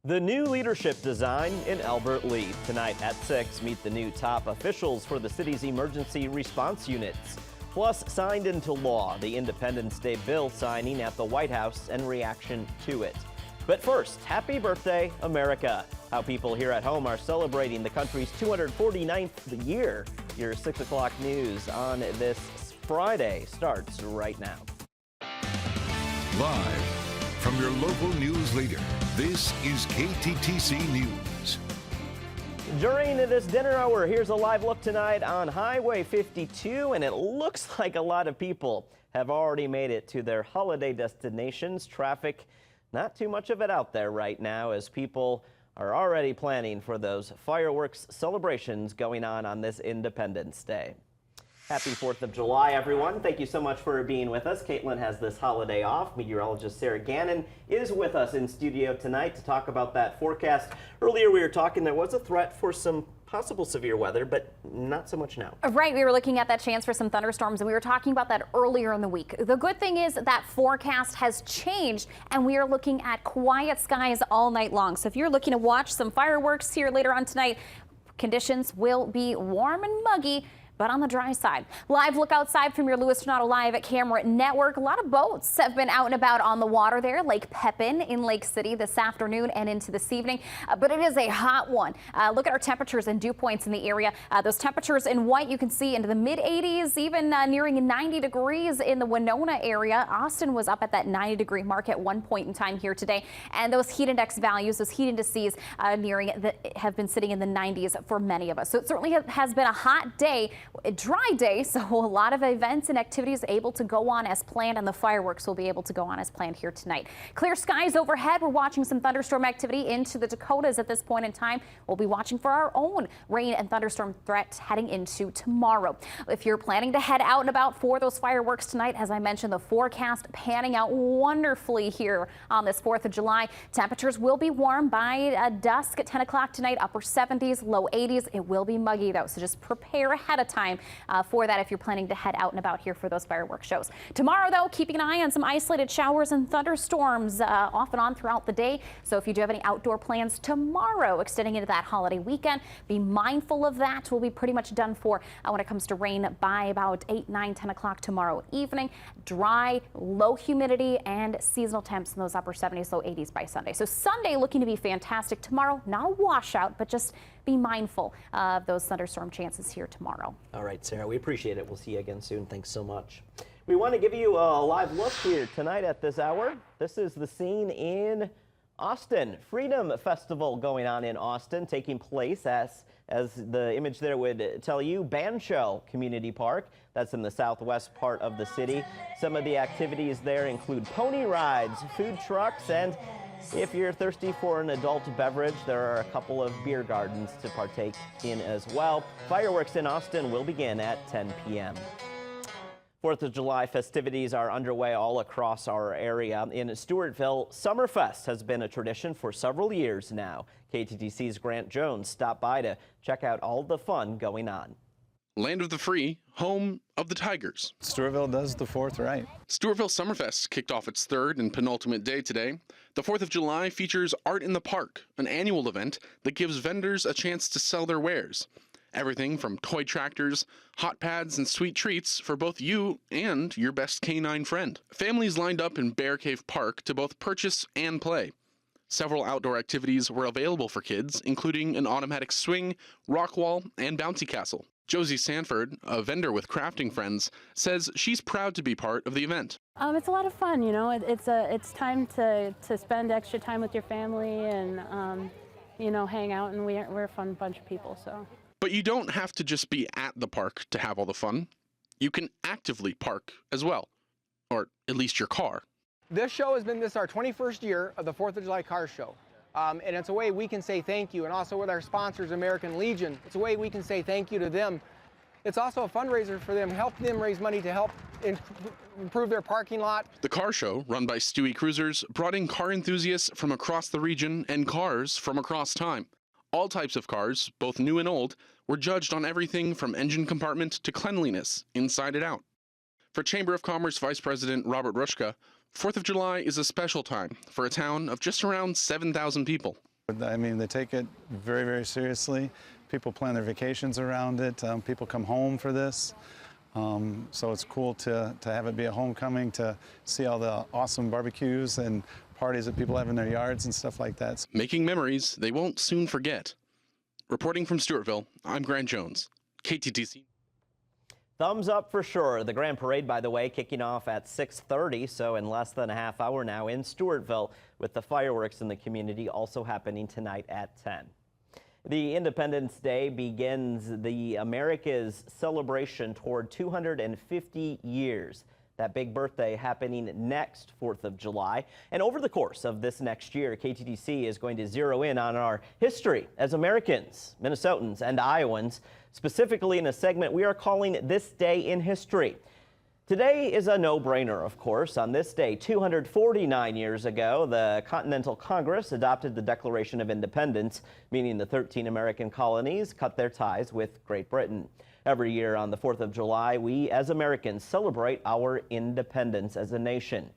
The new leadership design in Albert Lea. Tonight at 6, meet the new top officials for the city's emergency response units. Plus, signed into law, the Independence Day bill signing at the White House and reaction to it. But first, happy birthday, America. How people here at home are celebrating the country's 249th year. Your 6 o'clock news on this Friday starts right now. Live from your local news leader, this is KTTC News. During this dinner hour, here's a live look tonight on Highway 52, and it looks like a lot of people have already made it to their holiday destinations. Traffic, not too much of it out there right now, as people are already planning for those fireworks celebrations going on this Independence Day. Happy 4th of July, everyone. Thank you so much for being with us. Caitlin has this holiday off. Meteorologist Sarah Gannon is with us in studio tonight to talk about that forecast. Earlier we were talking, there was a threat for some possible severe weather, but not so much now. Right, we were looking at that chance for some thunderstorms, and we were talking about that earlier in the week. The good thing is that forecast has changed, and we are looking at quiet skies all night long. So if you're looking to watch some fireworks here later on tonight, conditions will be warm and muggy, but on the dry side. Live look outside from your Lewis Tornado Live at Camera Network. A lot of boats have been out and about on the water there. Lake Pepin in Lake City this afternoon and into this evening, but it is a hot one. Look at our temperatures and dew points in the area. Those temperatures in white you can see into the mid 80s, even nearing 90 degrees in the Winona area. Austin was up at that 90-degree mark at one point in time here today, and those heat index values, those heat indices have been sitting in the 90s for many of us. So it certainly has been a hot day. A dry day, so a lot of events and activities able to go on as planned, and the fireworks will be able to go on as planned here tonight. Clear skies overhead. We're watching some thunderstorm activity into the Dakotas at this point in time. We'll be watching for our own rain and thunderstorm threat heading into tomorrow. If you're planning to head out and about for those fireworks tonight, as I mentioned, the forecast panning out wonderfully here on this 4th of July. Temperatures will be warm by dusk at 10 o'clock tonight, upper 70s, low 80s. It will be muggy though, so just prepare ahead of time for that if you're planning to head out and about here for those fireworks shows. Tomorrow, though, keeping an eye on some isolated showers and thunderstorms off and on throughout the day. So if you do have any outdoor plans tomorrow extending into that holiday weekend, be mindful of that. We'll be pretty much done for when it comes to rain by about 8, 9, 10 o'clock tomorrow evening. Dry, low humidity, and seasonal temps in those upper 70s, low 80s by Sunday. So Sunday looking to be fantastic. Tomorrow, not a washout, but just be mindful of those thunderstorm chances here tomorrow. All right, Sarah, we appreciate it. We'll see you again soon. Thanks so much. We want to give you a live look here tonight at this hour. This is the scene in Austin. Freedom Festival going on in Austin, taking place as the image there would tell you, Bancho Community Park. That's in the southwest part of the city. Some of the activities there include pony rides, food trucks, and if you're thirsty for an adult beverage, there are a couple of beer gardens to partake in as well. Fireworks in Austin will begin at 10 p.m. 4th of July festivities are underway all across our area. In Stewartville, Summerfest has been a tradition for several years now. KTTC's Grant Jones stopped by to check out all the fun going on. Land of the free, home of the Tigers. Stewartville does the 4th right. Stewartville Summerfest kicked off its 3rd and penultimate day today. The 4th of July features Art in the Park, an annual event that gives vendors a chance to sell their wares. Everything from toy tractors, hot pads, and sweet treats for both you and your best canine friend. Families lined up in Bear Cave Park to both purchase and play. Several outdoor activities were available for kids, including an automatic swing, rock wall, and bouncy castle. Josie Sanford, a vendor with Crafting Friends, says she's proud to be part of the event. It's a lot of fun, you know. It's time to spend extra time with your family and hang out, and we're a fun bunch of people. So. But you don't have to just be at the park to have all the fun. You can actively park as well, or at least your car. This show has been our 21st year of the 4th of July Car Show. And it's a way we can say thank you, and also with our sponsors, American Legion, it's a way we can say thank you to them. It's also a fundraiser for them, help them raise money to help improve their parking lot. The car show, run by Stewie Cruisers, brought in car enthusiasts from across the region and cars from across time. All types of cars, both new and old, were judged on everything from engine compartment to cleanliness, inside and out. For Chamber of Commerce Vice President Robert Rushka, 4th of July is a special time for a town of just around 7,000 people. I mean, they take it very, very seriously. People plan their vacations around it. People come home for this. So it's cool to have it be a homecoming, to see all the awesome barbecues and parties that people have in their yards and stuff like that. Making memories they won't soon forget. Reporting from Stewartville, I'm Grant Jones, KTTC. Thumbs up for sure. The Grand Parade, by the way, kicking off at 6:30, so in less than a half hour now in Stewartville, with the fireworks in the community also happening tonight at 10. The Independence Day begins the America's celebration toward 250 years. That big birthday happening next 4th of July. And over the course of this next year, KTTC is going to zero in on our history as Americans, Minnesotans, and Iowans, specifically in a segment we are calling This Day in History. Today is a no-brainer, of course. On this day, 249 years ago, the Continental Congress adopted the Declaration of Independence, meaning the 13 American colonies cut their ties with Great Britain. Every year on the 4th of July, we as Americans celebrate our independence as a nation.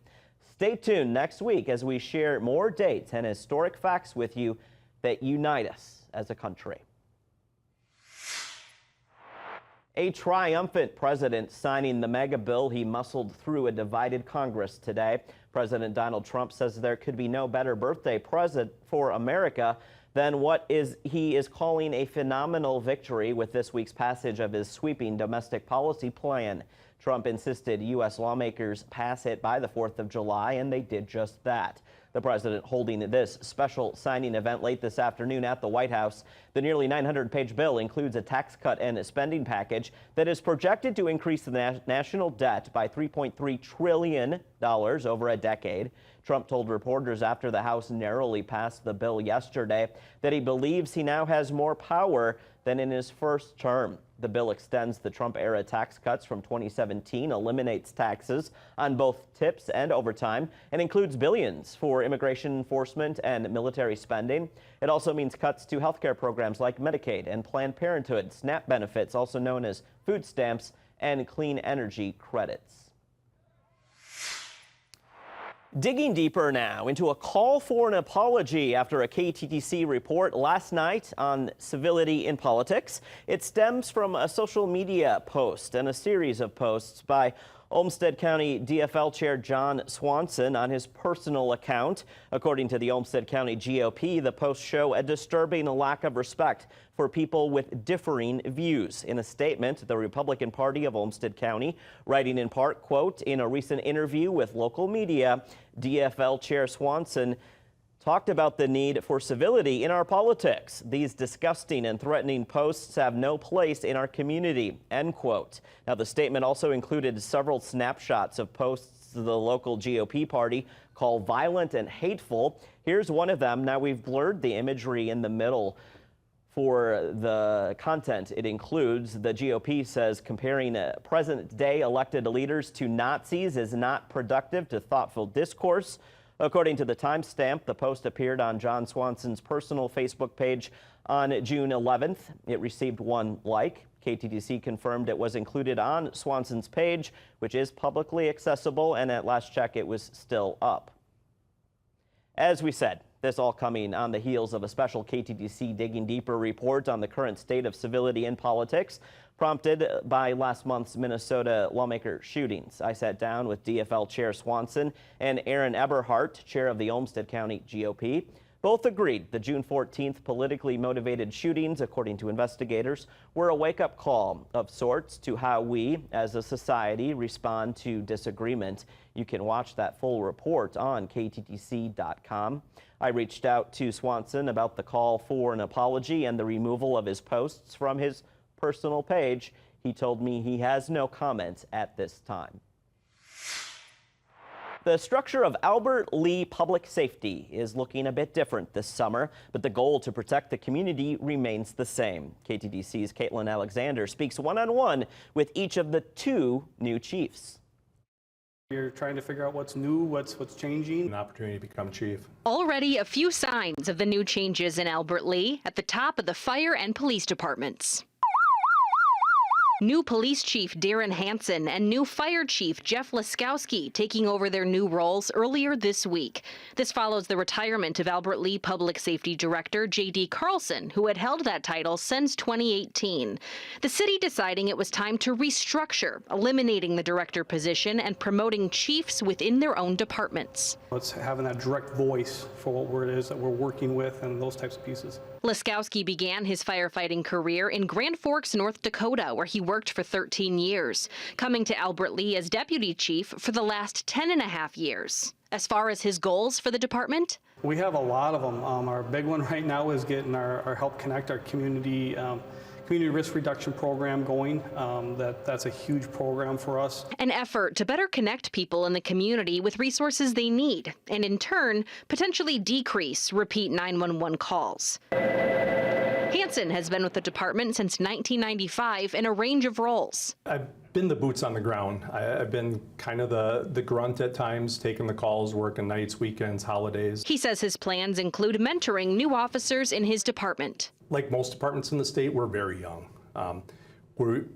Stay tuned next week as we share more dates and historic facts with you that unite us as a country. A triumphant president signing the mega bill he muscled through a divided Congress today. President Donald Trump says there could be no better birthday present for America than what he is calling a phenomenal victory with this week's passage of his sweeping domestic policy plan. Trump insisted U.S. lawmakers pass it by the 4th of July, and they did just that. The president holding this special signing event late this afternoon at the White House. The nearly 900-page bill includes a tax cut and spending package that is projected to increase the national debt by $3.3 trillion over a decade. Trump told reporters after the House narrowly passed the bill yesterday that he believes he now has more power than in his first term. The bill extends the Trump-era tax cuts from 2017, eliminates taxes on both tips and overtime, and includes billions for immigration enforcement and military spending. It also means cuts to health care programs like Medicaid and Planned Parenthood, SNAP benefits, also known as food stamps, and clean energy credits. Digging deeper now into a call for an apology after a KTTC report last night on civility in politics. It stems from a social media post and a series of posts by Olmsted County DFL Chair John Swanson on his personal account. According to the Olmsted County GOP, the posts show a disturbing lack of respect for people with differing views. In a statement, the Republican Party of Olmsted County, writing in part, quote, in a recent interview with local media, DFL Chair Swanson talked about the need for civility in our politics. These disgusting and threatening posts have no place in our community, end quote. Now, the statement also included several snapshots of posts the local GOP party call violent and hateful. Here's one of them. Now, we've blurred the imagery in the middle for the content it includes. The GOP says comparing present-day elected leaders to Nazis is not productive to thoughtful discourse. According to the timestamp, the post appeared on John Swanson's personal Facebook page on June 11th. It received 1 like. KTTC confirmed it was included on Swanson's page, which is publicly accessible, and at last check, it was still up. As we said, this all coming on the heels of a special KTTC Digging Deeper report on the current state of civility in politics, prompted by last month's Minnesota lawmaker shootings. I sat down with DFL Chair Swanson and Aaron Eberhardt, chair of the Olmsted County GOP. Both agreed the June 14th politically motivated shootings, according to investigators, were a wake-up call of sorts to how we, as a society, respond to disagreement. You can watch that full report on KTTC.com. I reached out to Swanson about the call for an apology and the removal of his posts from his personal page. He told me he has no comment at this time. The structure of Albert Lea Public Safety is looking a bit different this summer, but the goal to protect the community remains the same. KTTC's Caitlin Alexander speaks one-on-one with each of the 2 new chiefs. You're trying to figure out what's new, what's changing. An opportunity to become chief. Already a few signs of the new changes in Albert Lea at the top of the fire and police departments. New police chief Darren Hansen and new fire chief Jeff Laskowski taking over their new roles earlier this week. This follows the retirement of Albert Lea Public Safety Director J.D. Carlson, who had held that title since 2018. The city deciding it was time to restructure, eliminating the director position and promoting chiefs within their own departments. It's having that direct voice for what it is that we're working with and those types of pieces. Laskowski began his firefighting career in Grand Forks, North Dakota, where he worked for 13 years, coming to Albert Lea as deputy chief for the last 10.5 years. As far as his goals for the department? We have a lot of them. Our big one right now is getting our Help Connect, our community risk reduction program going. That's a huge program for us. An effort to better connect people in the community with resources they need, and in turn, potentially decrease repeat 911 calls. Hansen has been with the department since 1995 in a range of roles. I've been the boots on the ground. I've been kind of the grunt at times, taking the calls, working nights, weekends, holidays. He says his plans include mentoring new officers in his department. Like most departments in the state, we're very young.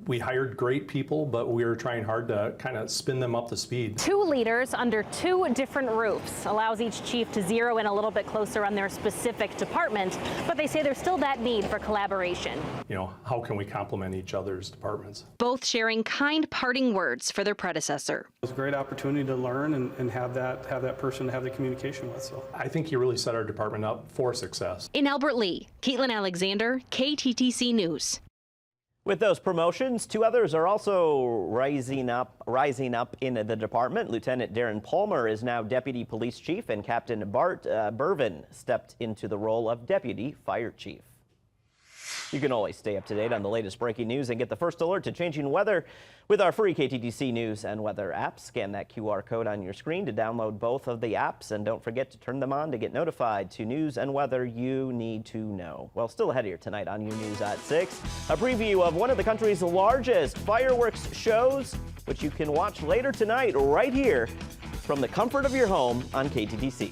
We hired great people, but we were trying hard to kind of spin them up to speed. 2 leaders under 2 different roofs allows each chief to zero in a little bit closer on their specific department, but they say there's still that need for collaboration. You know, how can we complement each other's departments? Both sharing kind parting words for their predecessor. It was a great opportunity to learn and have that person to have the communication with. So I think you really set our department up for success. In Albert Lea, Caitlin Alexander, KTTC News. With those promotions, 2 others are also rising up in the department. Lieutenant Darren Palmer is now Deputy Police Chief, and Captain Bart Bervin stepped into the role of Deputy Fire Chief. You can always stay up to date on the latest breaking news and get the first alert to changing weather with our free KTTC News and Weather app. Scan that QR code on your screen to download both of the apps, and don't forget to turn them on to get notified to news and weather you need to know. Well, still ahead here tonight on your News at 6, a preview of one of the country's largest fireworks shows, which you can watch later tonight right here from the comfort of your home on KTTC.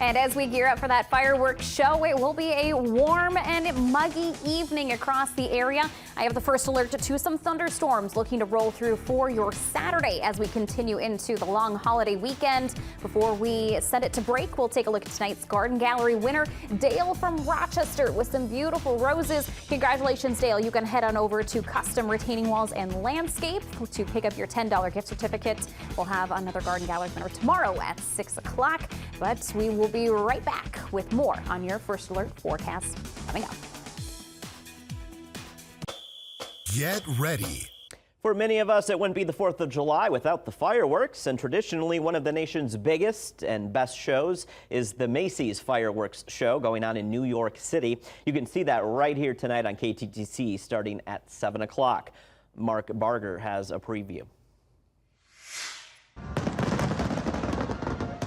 And as we gear up for that fireworks show, it will be a warm and muggy evening across the area. I have the first alert to some thunderstorms looking to roll through for your Saturday as we continue into the long holiday weekend. Before we send it to break, we'll take a look at tonight's Garden Gallery winner, Dale from Rochester, with some beautiful roses. Congratulations, Dale. You can head on over to Custom Retaining Walls and Landscape to pick up your $10 gift certificate. We'll have another Garden Gallery winner tomorrow at 6 o'clock, but we will be right back with more on your First Alert forecast coming up. Get ready. For many of us, it wouldn't be the 4th of July without the fireworks, and traditionally one of the nation's biggest and best shows is the Macy's Fireworks Show going on in New York City. You can see that right here tonight on KTTC starting at 7 o'clock. Mark Barger has a preview.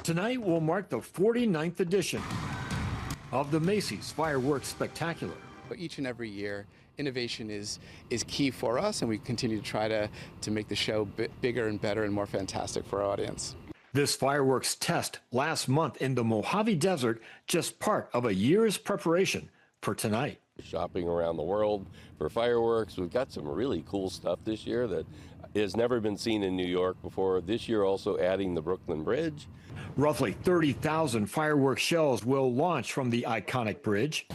Tonight will mark the 49th edition of the Macy's Fireworks Spectacular. But each and every year, innovation is key for us, and we continue to try to make the show bigger and better and more fantastic for our audience. This fireworks test last month in the Mojave Desert, just part of a year's preparation for tonight. Shopping around the world for fireworks. We've got some really cool stuff this year that has never been seen in New York before. This year also adding the Brooklyn Bridge. Roughly 30,000 fireworks shells will launch from the iconic bridge.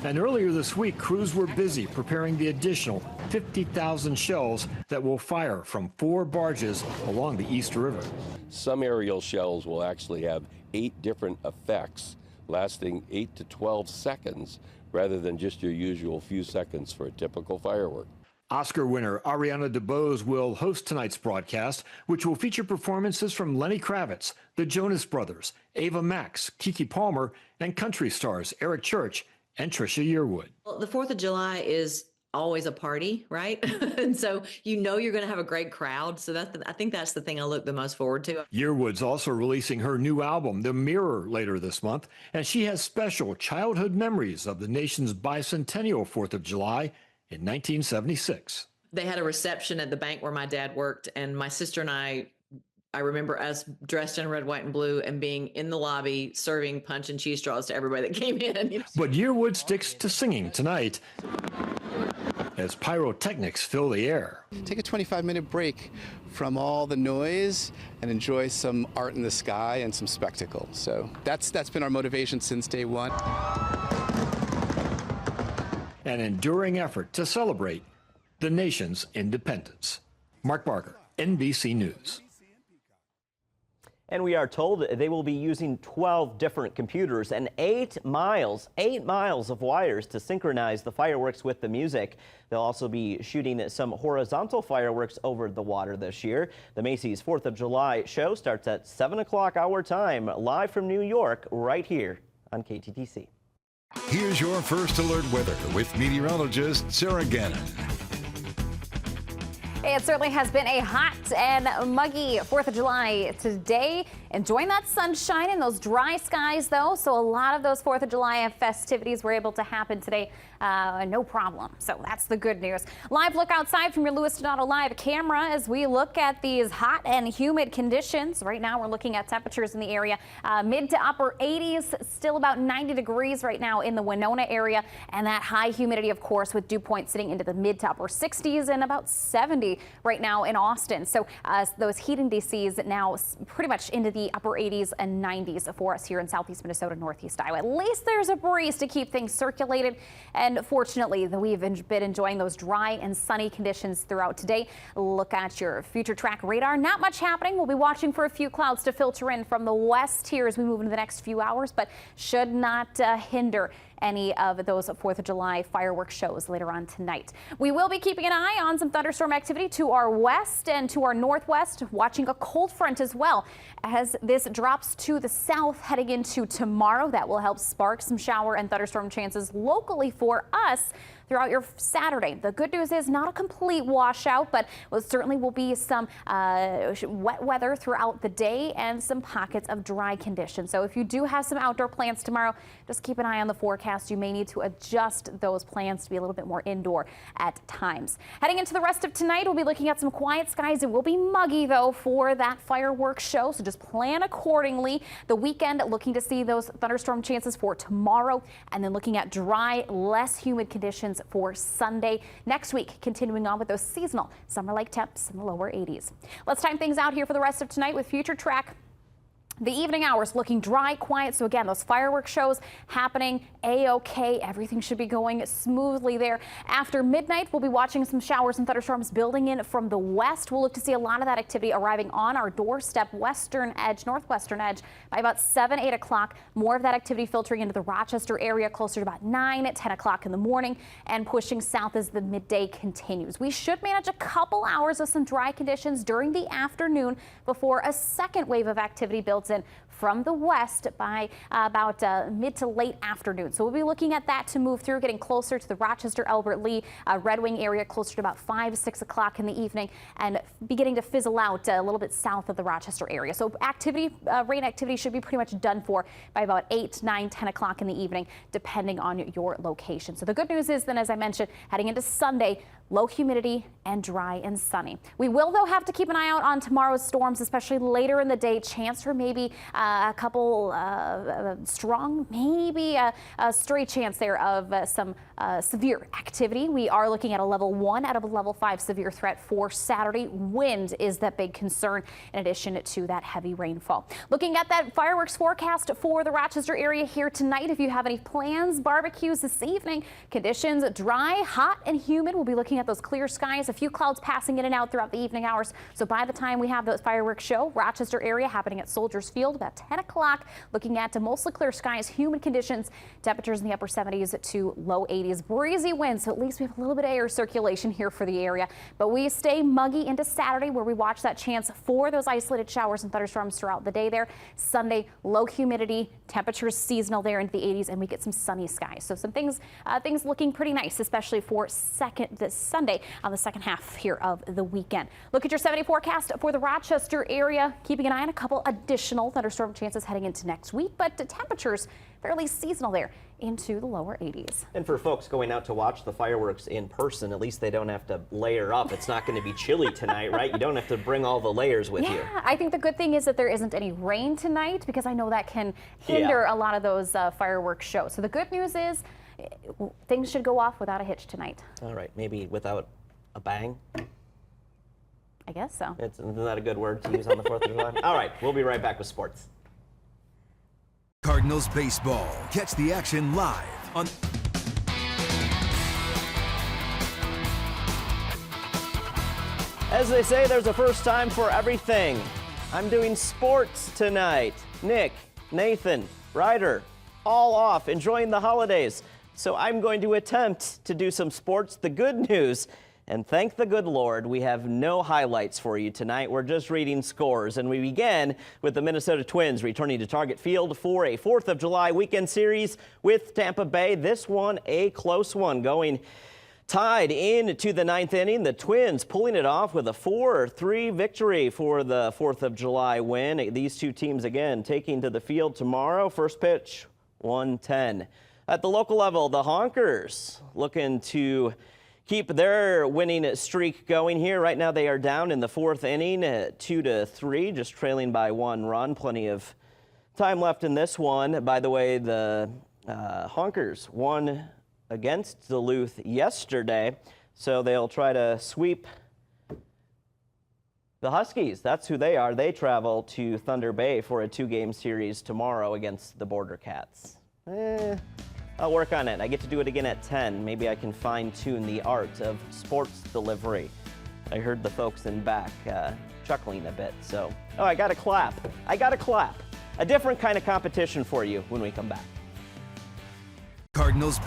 And earlier this week, crews were busy preparing the additional 50,000 shells that will fire from 4 barges along the East River. Some aerial shells will actually have 8 different effects lasting 8 to 12 seconds rather than just your usual few seconds for a typical firework. Oscar winner Ariana DeBose will host tonight's broadcast, which will feature performances from Lenny Kravitz, the Jonas Brothers, Ava Max, Keke Palmer, and country stars Eric Church and Trisha Yearwood. Well, the 4th of July is always a party, right? And so you know you're going to have a great crowd. So I think that's the thing I look the most forward to. Yearwood's also releasing her new album, The Mirror, later this month, and she has special childhood memories of the nation's bicentennial 4th of July in 1976. They had a reception at the bank where my dad worked, and my sister and I remember us dressed in red, white, and blue and being in the lobby serving punch and cheese straws to everybody that came in. But Yearwood sticks to singing tonight. as pyrotechnics fill the air. Take a 25-minute break from all the noise and enjoy some art in the sky and some spectacle. So that's been our motivation since day one. An enduring effort to celebrate the nation's independence. Mark Barker, NBC News. And we are told they will be using 12 different computers and 8 miles of wires to synchronize the fireworks with the music. They'll also be shooting some horizontal fireworks over the water this year. The Macy's 4th of July show starts at 7 o'clock our time, live from New York, right here on KTTC. Here's your first alert weather with meteorologist Sarah Gannon. It certainly has been a hot and muggy 4th of July today. Enjoying that sunshine and those dry skies, though. So a lot of those 4th of July festivities were able to happen today. No problem. So that's the good news. Live look outside from your Louis Donato Live camera as we look at these hot and humid conditions. Right now we're looking at temperatures in the area mid to upper 80s, still about 90 degrees right now in the Winona area. And that high humidity, of course, with dew points sitting into the mid to upper 60s and about 70 right now in Austin. So those heat indices now pretty much into the upper 80s and 90s for us here in southeast Minnesota, northeast Iowa. At least there's a breeze to keep things circulated. And fortunately, we've been enjoying those dry and sunny conditions throughout today. Look at your future track radar. Not much happening. We'll be watching for a few clouds to filter in from the west here as we move into the next few hours, but should not hinder any of those 4th of July fireworks shows later on tonight. We will be keeping an eye on some thunderstorm activity to our west and to our northwest, watching a cold front as well as this drops to the south heading into tomorrow. That will help spark some shower and thunderstorm chances locally for us throughout your Saturday. The good news is not a complete washout, but certainly will be some wet weather throughout the day and some pockets of dry conditions. So if you do have some outdoor plans tomorrow, just keep an eye on the forecast. You may need to adjust those plans to be a little bit more indoor at times. Heading into the rest of tonight, we'll be looking at some quiet skies. It will be muggy, though, for that fireworks show, so just plan accordingly. The weekend, looking to see those thunderstorm chances for tomorrow, and then looking at dry, less humid conditions for Sunday. Next week, continuing on with those seasonal summer-like temps in the lower 80s. Let's time things out here for the rest of tonight with Future Track. The evening hours looking dry, quiet. So again, those fireworks shows happening A-OK. Everything should be going smoothly there. After midnight, we'll be watching some showers and thunderstorms building in from the west. We'll look to see a lot of that activity arriving on our doorstep, western edge, northwestern edge by about 7, 8 o'clock. More of that activity filtering into the Rochester area closer to about 9, 10 o'clock in the morning and pushing south as the midday continues. We should manage a couple hours of some dry conditions during the afternoon before a second wave of activity builds in from the west by about mid to late afternoon. So we'll be looking at that to move through, getting closer to the Rochester, Albert Lee, Red Wing area closer to about 5, 6 o'clock in the evening and beginning to fizzle out a little bit south of the Rochester area. So rain activity should be pretty much done for by about 8, 9, 10 o'clock in the evening, depending on your location. So the good news is then, as I mentioned, heading into Sunday, low humidity and dry and sunny. We will, though, have to keep an eye out on tomorrow's storms, especially later in the day. Chance for maybe a couple strong, maybe a stray chance there of some severe activity. We are looking at a level 1 out of a level 5 severe threat for Saturday. Wind is that big concern in addition to that heavy rainfall. Looking at that fireworks forecast for the Rochester area here tonight. If you have any plans, barbecues this evening, conditions dry, hot and humid. We'll be looking at those clear skies, a few clouds passing in and out throughout the evening hours. So by the time we have the fireworks show, Rochester area happening at Soldiers Field about 10 o'clock, looking at mostly clear skies, humid conditions, temperatures in the upper 70s to low 80s, breezy winds. So at least we have a little bit of air circulation here for the area, but we stay muggy into Saturday where we watch that chance for those isolated showers and thunderstorms throughout the day there. Sunday, low humidity, temperatures seasonal there into the 80s, and we get some sunny skies. So some things looking pretty nice, especially for this Sunday on the second half here of the weekend. Look at your 7-day forecast for the Rochester area, keeping an eye on a couple additional thunderstorm chances heading into next week, but the temperatures fairly seasonal there into the lower 80s. And for folks going out to watch the fireworks in person, at least they don't have to layer up. It's not going to be chilly tonight, right? You don't have to bring all the layers with you. Yeah, I think the good thing is that there isn't any rain tonight because I know that can hinder a lot of those fireworks shows. So the good news is things should go off without a hitch tonight. All right, maybe without a bang. I guess so. Isn't that a good word to use on the 4th of July? All right, we'll be right back with sports. Cardinals baseball. Catch the action live on As they say, there's a first time for everything. I'm doing sports tonight. Nick, Nathan, Ryder, all off, enjoying the holidays. So I'm going to attempt to do some sports. The good news, and thank the good Lord, we have no highlights for you tonight. We're just reading scores, and we begin with the Minnesota Twins returning to Target Field for a 4th of July weekend series with Tampa Bay. This one, a close one, going tied into the 9th inning. The Twins pulling it off with a 4-3 victory for the 4th of July win. These two teams again taking to the field tomorrow. First pitch, 1:10. At the local level, the Honkers looking to keep their winning streak going here. Right now they are down in the 4th inning, 2-3, just trailing by 1 run. Plenty of time left in this one. By the way, the Honkers won against Duluth yesterday, so they'll try to sweep the Huskies. That's who they are. They travel to Thunder Bay for a 2-game series tomorrow against the Border Cats. I'll work on it. I get to do it again at 10. Maybe I can fine-tune the art of sports delivery. I heard the folks in back chuckling a bit, so. Oh, I got to clap. I got to clap. A different kind of competition for you when we come back. Cardinals.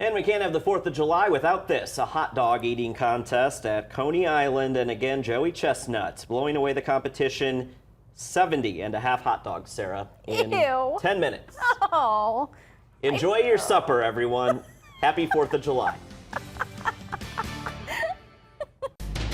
And we can't have the 4th of July without this, a hot dog eating contest at Coney Island. And again, Joey Chestnut blowing away the competition, 70.5 hot dogs, Sarah, in Ew. 10 minutes. Oh. Enjoy your supper, everyone. Happy 4th of July.